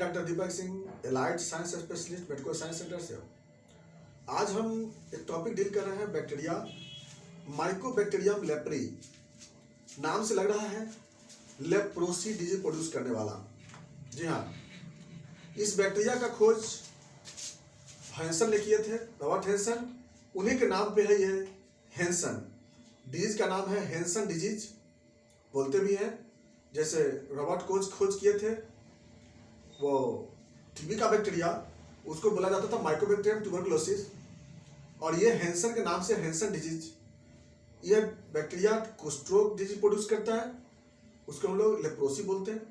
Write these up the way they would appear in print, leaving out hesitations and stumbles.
Doctor Deepak Singh, allied science specialist, medical science center से। आज हम एक टॉपिक डील कर रहे हैं बैक्टीरिया, माइकोबैक्टीरियम लेप्री। नाम से लग रहा है लेप्रोसी डिजीज प्रोड्यूस करने वाला। जी हाँ, इस बैक्टीरिया का खोज हैंसन ने किए थे, रॉबर्ट हैंसन। उन्हीं के नाम पे है ये हैंसन। डिजीज का नाम है हैंसन डिजीज, बोलते भी हैं। जैसे रॉबर्ट कोच खोज किए थे वो टीबी का बैक्टीरिया, उसको बोला जाता था माइकोबैक्टीरियम ट्यूबरकुलोसिस, और ये हैंसन के नाम से हैंसन डिजीज। ये बैक्टीरिया कुष्ठरोग डिजीज प्रोड्यूस करता है, उसको हम लोग लेप्रोसी बोलते हैं।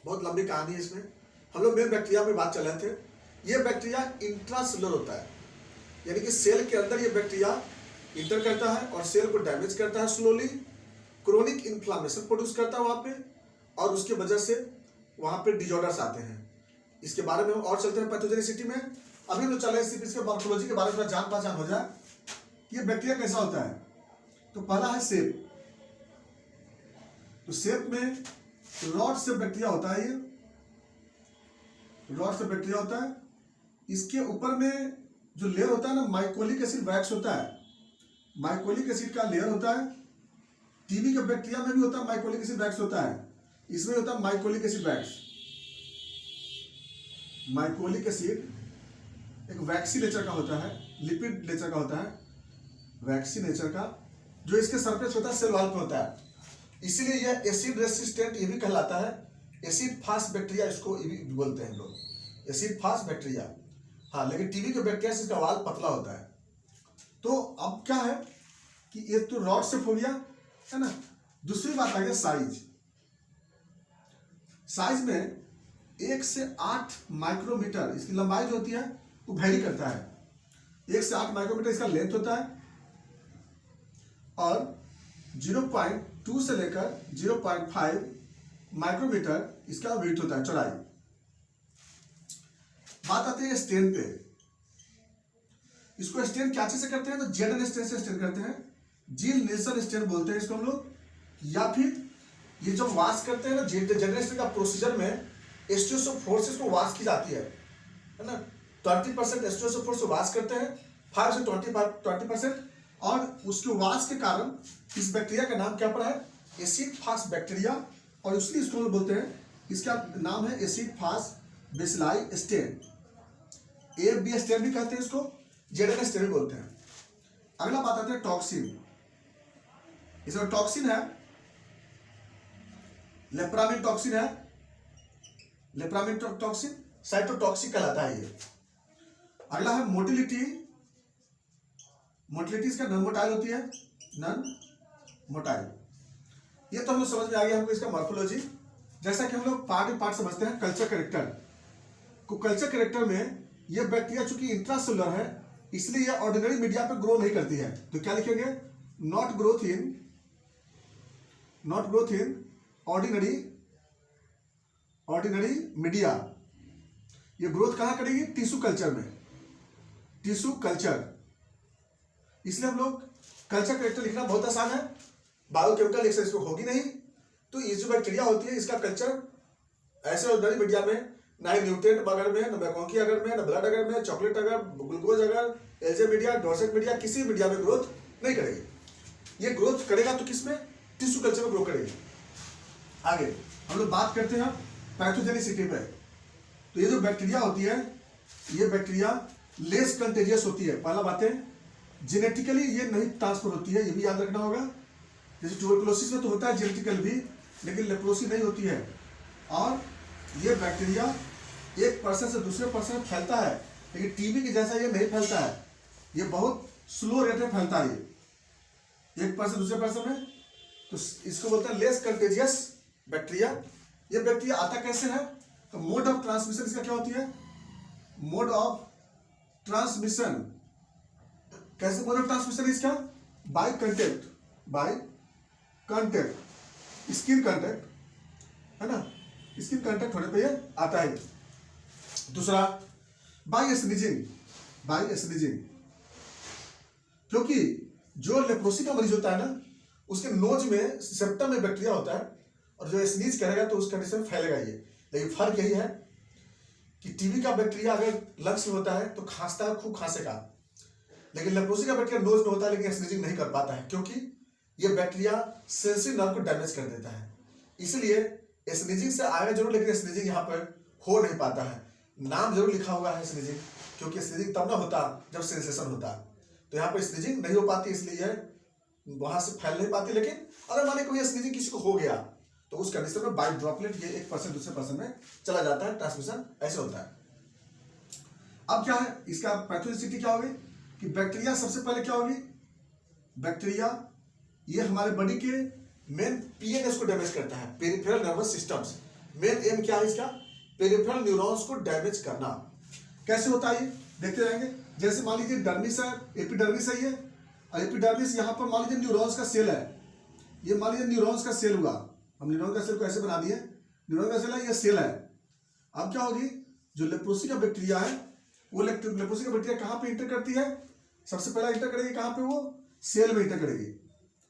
बहुत लंबी कहानी है इसमें। हम लोग मेन बैक्टीरिया में बात चल रहे थे। ये बैक्टीरिया इंट्रासेलुलर होता है, यानी कि सेल के अंदर ये बैक्टीरिया इंटर करता है और सेल को डैमेज करता है स्लोली। क्रोनिक इन्फ्लामेशन प्रोड्यूस करता है वहाँ पे, और उसके वजह से वहाँ पे डिजॉर्डर्स आते हैं। इसके बारे में हम और चलते हैं पैथोजेनिसिटी में। अभी हम चल रहे हैं सिर्फ इसके मॉर्फोलॉजी के बारे में जान पहचान हो जाए कि ये बैक्टीरिया कैसा होता है। तो पहला है सेप। तो सेप में रॉड से बैक्टीरिया होता है। ये रॉड से बैक्टीरिया होता है। इसके ऊपर में जो लेयर होता है ना, माइकोलिक एसिड वैक्स होता है। माइकोलिक एसिड का लेयर होता है। टीबी के बैक्टीरिया में भी होता है माइकोलिक एसिड वैक्स होता है। इसमें होता है mycolic acid wax. Mycolic acid एक वैक्सी नेचर का होता है, लिपिड नेचर का होता है, वैक्सी नेचर का, जो इसके सरफेस होता है सेल वॉल पे होता है। इसीलिए यह एसिड रेसिस्टेंट ये भी कहलाता है। एसिड फास्ट बैक्टीरिया इसको ये भी बोलते हैं हम लोग, एसिड फास्ट बैक्टीरिया। हाँ, लेकिन टीबी के बैक्टीरिया से इसका वाल पतला होता है। तो अब क्या है कि ये तो रॉड से हो गया है ना। दूसरी बात आ गया साइज। साइज में 1 से 8 माइक्रोमीटर इसकी लंबाई जो होती है वो वेरी करता है। 1 से 8 माइक्रोमीटर इसका लेंथ होता है, और 0.2 से लेकर 0.5 माइक्रोमीटर इसका वेट होता है, चौड़ाई। बात आती है स्टेन पे। इसको स्टेन क्या चीज से करते हैं? तो जेडन स्टेन से स्टेन करते हैं। जील नेल्सन स्टेन बोलते हैं इसको हम लोग। या फिर ये जब वॉश करते हैं ना, जेडन का प्रोसीजर में एस्टियोसोफोर्स को वॉश की जाती है ना। 30% एस्टियोसोफोर्स से वॉश करते हैं, 5 से 20%, और उसके वॉश के कारण इस बैक्टीरिया का नाम क्या पड़ा है? Acid fast bacteria. और इसलिए इसको बोलते हैं, इसका नाम है acid fast bacilli stain. AB stain भी कहते हैं इसको, जेडन स्टेन भी बोलते हैं। अगला बात आती है टॉक्सिन। इसमें टॉक्सिन है, लेप्रामिन टॉक्सिन है। लेप्रामिन टॉक्सिन साइटोटॉक्सिक कहलाता है ये। अगला है मोटिलिटी। मोटिलिटी इसका नॉन मोटाइल होती है, नॉन मोटाइल। ये तो हम लोग समझ में आ गया हमको इसका मॉर्फोलॉजी। जैसा कि हम लोग पार्ट समझते हैं कल्चर कैरेक्टर को। कल्चर कैरेक्टर में ये बैक्टीरिया चूंकि इंट्रासेलुलर है, इसलिए ये ऑर्डिनरी मीडिया पे ग्रो नहीं करती है। तो क्या लिखेंगे? Not growth in ordinary media. ये ग्रोथ कहां करेगी? टिश्यू कल्चर में, टिश्यू कल्चर। इसलिए हम लोग कल्चर कैरेक्टर लिखना बहुत आसान है। बायोकेमिकल एक्सरसाइज इसको होगी नहीं। तो ये जो बैक्टीरिया होती है इसका कल्चर ऐसे ऑर्डिनरी मीडिया में, ना ही न्यूट्रिएंट अगर में, ना मैकोंकी अगर में, ना ब्लड अगर में, चॉकलेट अगर, ग्लूकोज अगर, एल्जे मीडिया, डॉर्सेट मीडिया, किसी मीडिया में ग्रोथ नहीं करेगी। ये ग्रोथ करेगा तो किसमें? टिश्यू कल्चर में ग्रो करेगी। आगे हम लोग बात करते हैं पैथोजेनिसिटी पे। तो ये जो बैक्टीरिया होती है, ये बैक्टीरिया लेस कंटेजियस होती है। पहला बात है, जेनेटिकली ये नहीं ट्रांसफर होती है, ये भी याद रखना होगा। जैसे ट्यूबरकुलोसिस में तो होता है जेनेटिकल भी, लेकिन लेप्रोसी नहीं होती है। और ये बैक्टीरिया एक पर्सन से दूसरे पर्सन में फैलता है, लेकिन टीबी के जैसा ये नहीं फैलता है। ये बहुत स्लो रेट में फैलता है, ये एक पर्सन दूसरे पर्सन में। तो इसको बोलते हैं लेस कंटेजियस बैक्टीरिया। ये बैक्टीरिया आता कैसे है? तो मोड ऑफ ट्रांसमिशन इसका क्या होती है? मोड ऑफ ट्रांसमिशन कैसे? मोड ऑफ ट्रांसमिशन इसका बाय कंटेक्ट, स्किन कंटेक्ट है ना। स्किन कंटेक्ट होने पे ये आता है। दूसरा बाय स्नीजिंग, क्योंकि जो लेप्रोसी का मरीज होता है ना, उसके नोज में सेप्टम में बैक्टीरिया होता है, और जो स्नीज करेगा तो उस कंडीशन में फैलेगा ये। लेकिन फर्क यही है कि टीबी का बैक्टीरिया अगर लंग्स में होता है तो खांसता है, खूब खांसेगा, लेकिन लेप्रोसी का बैक्टीरिया नोज में होता है लेकिन स्नीजिंग नहीं कर पाता है, क्योंकि ये बैक्टीरिया सेंसरी नर्व को डैमेज कर देता है। इसलिए स्नीजिंग से आएगा जरूर, लेकिन स्नीजिंग यहाँ पर हो नहीं पाता है। नाम जरूर लिखा हुआ है स्नीजिंग, क्योंकि स्नीजिंग तब ना होता जब सेंसेशन होता, तो यहाँ पर स्नीजिंग नहीं हो पाती, इसलिए वहां से फैल नहीं पाती। लेकिन अगर माने कोई स्नीजिंग किसी को हो गया तो उस कंडीशन में बाई ड्रॉपलेट ये एक पर्सन दूसरे पर्सन में चला जाता है, ट्रांसमिशन ऐसे होता है। अब क्या है इसका पैथोजेनिसिटी क्या होगी कि बैक्टीरिया सबसे पहले क्या होगी, बैक्टीरिया ये हमारे बॉडी के मेन पीएनएस को डैमेज करता है, peripheral nervous systems. Main M क्या है इसका, पेरिफेरल न्यूरॉन्स को डैमेज करना। कैसे होता है ये देखते रहेंगे। जैसे मान लीजिए डर्मिस है, एपिडर्मिस है ये, और एपिडर्मिस यहाँ पर मान लीजिए न्यूरॉन्स का सेल है, ये मान लीजिए न्यूरॉन्स का सेल हुआ, हम न्यूरॉन का सेल को ऐसे बना दिए, न्यूरॉन का सेल है, ये सेल है। अब क्या होगी, जो लेप्रोसी का बैक्टीरिया है वो लेप्रोसी का बैक्टीरिया कहाँ पे इंटर करती है, सबसे पहला इंटर करेगी कहाँ पे, वो सेल में इंटर करेगी,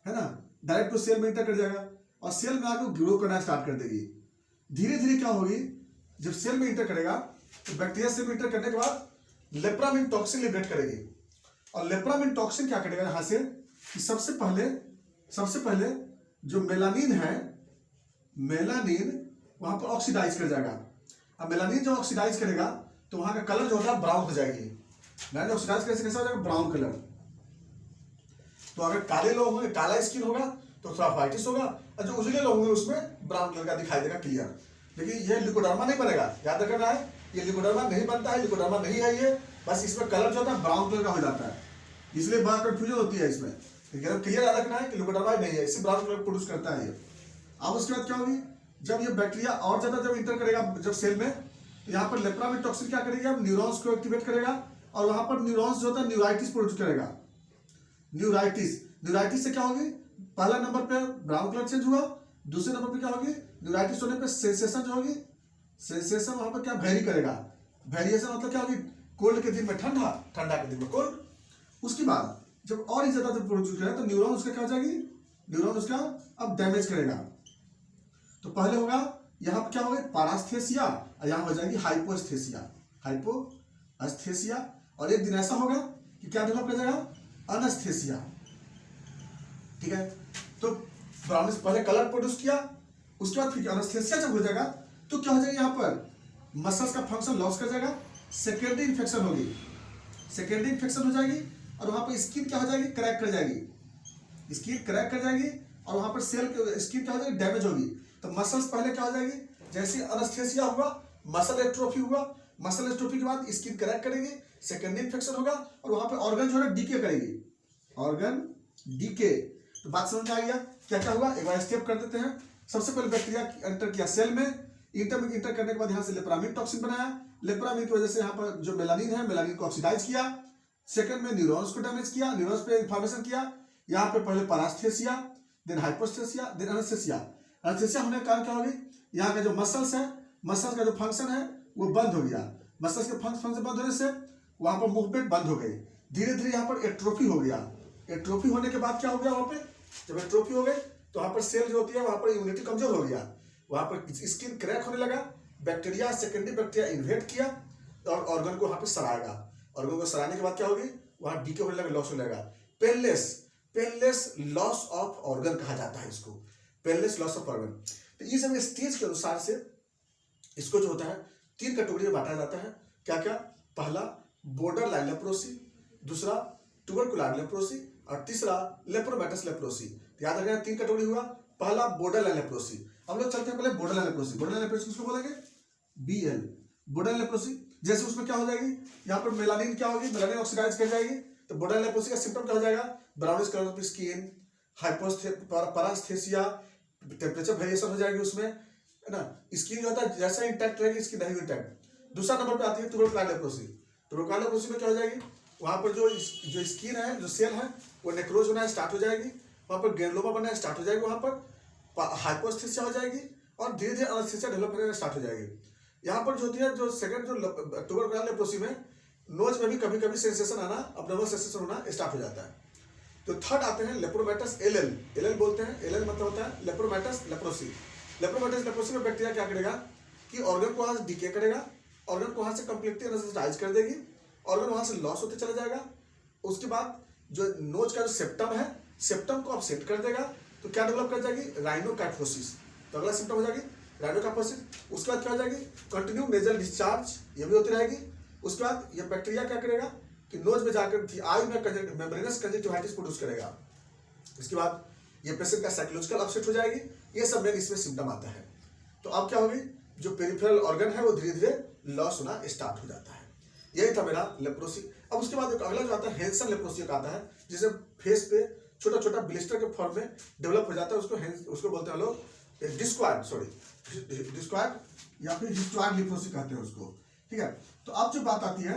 है ना, डायरेक्ट तो सेल में इंटर कर जाएगा और सेल में आके ग्रो करना स्टार्ट कर देगी। धीरे धीरे क्या होगी, जब सेल में इंटर करेगा तो बैक्टीरिया सेल में इंटर करने के बाद लेप्रामिन टॉक्सिन लिबरेट करेगी। और लेप्रामिन टॉक्सिन क्या करेगा यहाँ से कि सबसे पहले जो मेलानिन है, मेलानिन वहां पर ऑक्सीडाइज कर जाएगा। अब मेलानिन जो ऑक्सीडाइज करेगा तो वहां का कलर जो होता है ब्राउन हो जाएगी। मेलानिन ऑक्सीडाइज करने से कैसा हो जाएगा, ब्राउन कलर। तो अगर काले लोग होंगे, काला स्किन होगा तो थोड़ा व्हाइटिश होगा, और जो उजले लोग होंगे उसमें ब्राउन कलर का दिखाई देगा क्लियर। लेकिन ये लिकोडर्मा नहीं बनेगा, याद रखना है, ये लिकोडर्मा नहीं बनता है, लिकोडर्मा नहीं है ये, बस इसमें कलर जो होता है ब्राउन कलर का हो जाता है, इसलिए बड़ा कंफ्यूजन होती है इसमें। लेकिन क्लियर याद रखना है कि लिकोडर्मा नहीं है, इससे ब्राउन कलर प्रोड्यूस करता है ये। अब उसके बाद क्या होगी, जब ये बैक्टीरिया और ज्यादा जब इंटर करेगा जब सेल में, तो यहाँ पर लेप्रामिन टॉक्सिन क्या करेगा, न्यूरॉन्स को एक्टिवेट करेगा और वहां पर न्यूरॉन्स जो होता है न्यूराइटिस प्रोड्यूस करेगा। न्यूराइटिस से क्या होगी, पहला नंबर पे ब्राउन कलर चेंज हुआ, दूसरे नंबर पे क्या होगी, न्यूराइटिस होने पे सेंसेशन जो होगी, सेंसेशन वहां पर क्या वेरी करेगा, वेरिएशन मतलब क्या होगी, कोल्ड के दिन में ठंडा, ठंडा के दिन में कोल्ड। उसके बाद जब और ही ज्यादा जब प्रोड्यूस करेगा तो न्यूरॉन उसका क्या हो जाएगी, न्यूरॉन उसका अब डैमेज करेगा। तो पहले होगा यहाँ पर क्या होगा, पैरास्थेसिया, और यहाँ हो जाएगी हाइपोस्थेसिया, और एक दिन ऐसा होगा कि क्या डेवलप कर जाएगा, अनस्थेसिया। ठीक है, तो ब्राउनिश पहले कलर प्रोड्यूस किया, उसके बाद फिर अनस्थेसिया जब हो जाएगा तो क्या हो जाएगा, यहाँ पर मसल्स का फंक्शन लॉस कर जाएगा, सेकेंडरी इन्फेक्शन होगी, सेकेंडरी इन्फेक्शन हो जाएगी, और वहां पर स्किन क्या हो जाएगी, क्रैक कर जाएगी, स्किन क्रैक कर जाएगी, और वहां पर सेल स्किन क्या हो जाएगी, डैमेज होगी। तो मसल्स पहले क्या हो जाएगी, जैसे अनस्थेसिया हुआ, मसल एट्रोफी हुआ, मसल एट्रोफी के बाद स्किन क्रैक करेगी, सेकेंडरी इन्फेक्शन होगा, और वहां पर ऑर्गन जो है डीके करेगी, ऑर्गन डीके। तो बात समझ में आ गया क्या क्या हुआ, एक बार स्टेप कर देते हैं। सबसे पहले बैक्टीरिया एंटर किया सेल में, इंटर करने के बाद यहाँ से लेप्रामिन टॉक्सिन बनाया, लेप्रामिन की वजह से यहाँ पर जो मेलानिन है, मेलानिन को ऑक्सीडाइज किया, सेकंड में न्यूरॉन्स को डैमेज किया, न्यूरॉन्स पे इन्फॉर्मेशन किया, यहाँ पे पहले पैरास्थेसिया, देन हाइपोस्थेसिया, देन अनस्थेसिया। अनस्थेसिया होने का कारण क्या होगी, यहाँ का जो मसल्स है, मसल्स का जो फंक्शन है वो बंद हो गया, मसल्स के फंक्शन बंद होने से वहां पर मूवमेंट बंद हो गई, धीरे धीरे यहाँ पर एट्रोफी हो गया। एट्रोफी होने के बाद क्या हो गया, वहां पे जब एट्रोफी हो गई तो वहां पर सेल जो होती है वहां पर इम्यूनिटी कमजोर हो गया, वहां पर स्किन क्रैक होने लगा, बैक्टीरिया सेकेंडरी बैक्टीरिया इन्वेट किया और ऑर्गन को वहां पर सराएगा। ऑर्गन को सराने के बाद क्या होगी, वहां डीके होने लगा, लॉस होने लगा। पेनलेस लॉस ऑफ ऑर्गन कहा जाता है इसको, पेनलेस लॉस ऑफ ऑर्गन। तो ये सब स्टेज के अनुसार से इसको जो होता है 3 कैटेगरी में बांटा जाता है। क्या क्या, पहला बॉर्डर लाइन लेप्रोसी, दूसरा ट्यूबरकुलर लेप्रोसी, और तीसरा लेप्रोमेटस लेप्रोसी। याद रखना 3 कैटेगरी हुआ। पहला बॉर्डर लाइन लेप्रोसी, हम लोग चलते हैं पहले border line leprosy. Border line leprosy किसको बोलेंगे, BL, बॉर्डर लाइन लेप्रोसी। जैसे उसमें क्या हो जाएगी, यहाँ पर मेलानिन क्या होगी, मेलानिन ऑक्सीडाइज कर जाएगी, तो बॉर्डर लाइन लेप्रोसी का सिम्टम क्या हो जाएगा, brownish colour of skin, paraesthesia, temperature variation हो जाएगी उसमें, है ना, स्किन जो होता है जैसा इंटैक्ट रहेगी, स्किन नहीं इंटैक्ट। दूसरा नंबर पे आती है ट्यूबरकुलर लेप्रोसी। ट्यूबरकुलर लेप्रोसी में क्या हो जाएगी, वहां पर जो स्किन है, जो सेल है वो नेक्रोज होना स्टार्ट हो जाएगी, वहां पर ग्रेनुलोमा बनना स्टार्ट हो जाएगी, वहां पर हाइपोस्थेसिया हो जाएगी, और धीरे धीरे अनस्थेसिया डेवलप होना स्टार्ट हो जाएगी। यहाँ पर जो होती है, जो सेकंड जो ट्यूबरकुलर लेप्रोसी में नोज में भी कभी कभी सेंसेशन आना, अब्डोमिनल सेंसेशन होना स्टार्ट हो जाता है। तो थर्ड आते हैं लेप्रोमेटस LL बोलते हैं, LL मतलब होता है लेप्रोमेटस लेप्रोसी। लेप्रोमेटस लेप्रोसी में बैक्टीरिया क्या करेगा कि ऑर्गन को आज डीके करेगा ऑर्गन को वहां से कंप्लीटली एनेस्थेटाइज कर देगी, ऑर्गन वहां से लॉस होते चला जाएगा। उसके बाद जो नोज का जो सेप्टम है, सेप्टम को अपसेट कर देगा, तो क्या डेवलप कर जाएगी, राइनोकैटफोसिस। तो अगला सिम्टम हो जाएगी राइनोकैटफोसिस। उसके बाद क्या हो जाएगी, कंटिन्यू नेजल डिस्चार्ज, ये भी होती रहेगी। उसके बाद ये बैक्टीरिया क्या करेगा कि नोज में जाकर आई में मेम्ब्रेनस कंजक्टिवाइटिस प्रोड्यूस करेगा। इसके बाद ये पेशेंट का साइकोलॉजिकल अपसेट हो जाएगी। ये सब मेन इसमें सिम्टम आता है। तो अब क्या होगी, जो पेरिफेरल ऑर्गन है वो धीरे धीरे लॉस होना स्टार्ट हो जाता है। यही था मेरा लेप्रोसी। अब उसके बाद एक अगला जो आता है हेंसन लेप्रोसी का आता है, जिसे फेस पे छोटा छोटा ब्लिस्टर के फॉर्म में डेवलप हो जाता है। उसको बोलते हैं लोग डिस्क्वायड या फिर हिस्टोइड लेप्रोसी कहते हैं उसको, ठीक है। तो अब जो बात आती है,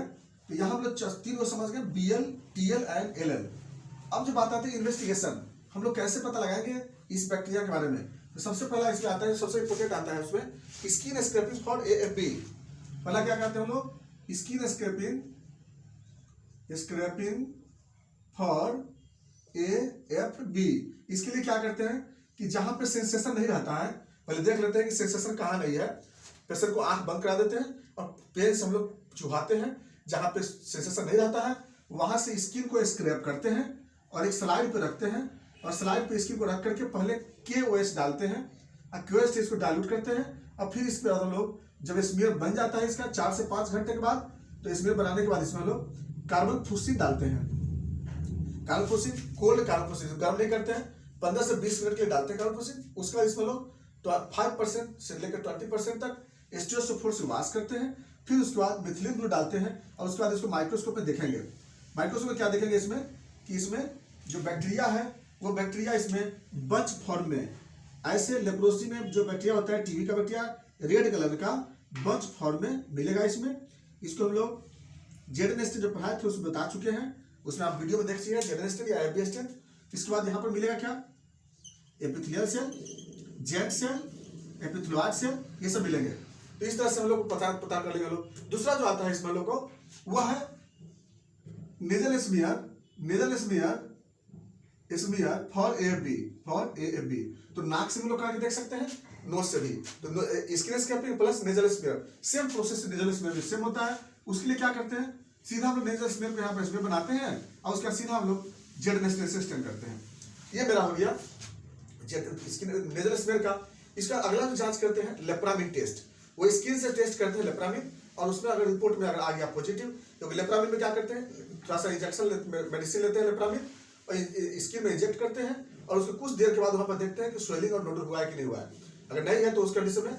तो यहाँ हम लोग 3 को समझ गए, BL, TL एंड LL। अब जो बात आती है इन्वेस्टिगेशन, हम लोग कैसे पता लगाएंगे इस बैक्टीरिया के बारे में। तो सबसे पहला इसमें आता है, सबसे इंपोर्टेंट आता है उसमें स्किन स्क्रैपिंग फॉर AFB। पहला क्या करते हैं हम लोग, स्किन स्क्रैपिंग फॉर AFB। इसके लिए क्या करते हैं कि जहां पे सेंसेशन नहीं रहता है, पहले देख लेते हैं कि सेंसेशन कहाँ नहीं है। पेशेंट को आंख बंद करा देते हैं और पेन से हम लोग चुहाते हैं, जहां पे सेंसेशन नहीं रहता है वहां से स्किन को स्क्रैप करते हैं और एक स्लाइड पे रखते हैं, और स्लाइड पे स्किन को रख करके पहले KOH डालते हैं और KOH से इसको डाइल्यूट करते हैं। और फिर इस पे हम लोग जब स्मीयर बन जाता है इसका 4 से 5 घंटे के बाद, तो स्मीयर बनाने के बाद इसमें हम लोग कार्बन फुस्सिन डालते हैं। कार्बन फुस्सिन, कोल्ड कार्बन फुस्सिन, गर्म नहीं करते हैं, 15 से 20 मिनट के लिए डालते हैं कार्बन फुस्सिन। उसके बाद इसमें लोग 5% से लेकर 20% तक स्टीरोसोफोर से वाश करते हैं। फिर उसके बाद मिथिलीन ब्लू डालते हैं और उसके बाद इसको माइक्रोस्कोप में देखेंगे। माइक्रोस्कोप में क्या देखेंगे इसमें कि इसमें जो बैक्टीरिया है वो बैक्टीरिया इसमें बंच फॉर्म में, ऐसे लेप्रोसी में जो बैक्टीरिया होता है, टीबी का बैक्टीरिया रेड कलर का बंच फॉर्म में मिलेगा इसमें। इसको हम लोग जेडनेस्टेन जो पढ़ाए थे उसमें बता चुके हैं, उसमें आप वीडियो में देख सकते हैं जेडनेस्टेन या एबिस्टेन। इसके बाद यहाँ पर मिलेगा क्या, epithelial cell, Z cell, epithelioid cell, ये सब मिलेंगे। तो इस तरह से हम लोग पता कर लेंगे लोग। दूसरा जो आता है इसमें लोग को वह है नेजल स्मीयर फॉर AFB। तो नाक से हम लोग करके देख सकते हैं, नोज से भी। तो skin scraping plus nasal smear, same process nasal smear में सेम होता है। उसके लिए क्या करते हैं, सीधा हम लोग नेजल स्मीयर पे यहाँ पर स्मीयर बनाते हैं और उसके बाद सीधा हम लोग जेडनेस्टेन से स्टेन करते हैं। ये मेरा हो गया नेजल स्मीयर का। इसका अगला जो जांच करते हैं लेप्रामिन टेस्ट, वो स्किन से टेस्ट करते हैं लेप्रामिन, और उसमें अगर रिपोर्ट में अगर आ गया पॉजिटिव, क्योंकि लेप्रामिन में क्या करते हैं, थोड़ा सा इंजेक्शन मेडिसिन लेते हैं लेप्रामिन और स्किन में इंजेक्ट करते हैं, और उसके कुछ देर के बाद वहां पर देखते हैं कि स्वेलिंग और नोडल हुआ है कि नहीं हुआ है। अगर नहीं है तो उस कंडीशन में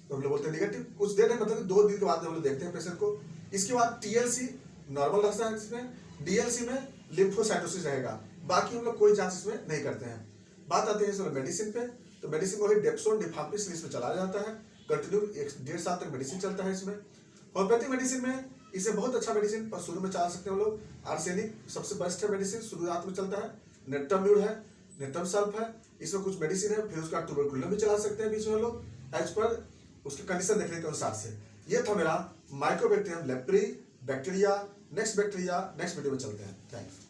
तो हम लोग बोलते हैं निगेटिव। कुछ देर नहीं, मतलब 2 दिन के बाद हम लोग देखते हैं पेशेंट को। इसके बाद TLC नॉर्मल रहता है इसमें, DLC में लिम्फोसाइटोसिस रहेगा। बाकी हम लोग कोई जांच इसमें नहीं करते हैं। बात आती है इसमें मेडिसिन पे, तो मेडिसिन वही डेप्सोन डिफाम्पिसिन इसमें चला जाता है, कंटिन्यू 1.5 साल तक मेडिसिन चलता है इसमें। होम्योपैथिक मेडिसिन में इसे बहुत अच्छा मेडिसिन पर शुरू में चला सकते हैं हम लोग। आर्सेनिक सबसे बेस्ट है मेडिसिन, शुरुआत में चलता है। नेट्रम्यूर है, नेट्रम सल्फ है, इसमें कुछ मेडिसिन है। फिर उसका ट्यूबरकुलम भी चला सकते हैं बीच में लोग, एज पर उसके कंडीशन देखने के अनुसार से। ये था मेरा mycobacterium leprae bacteria. Next video में चलते हैं। थैंक्स।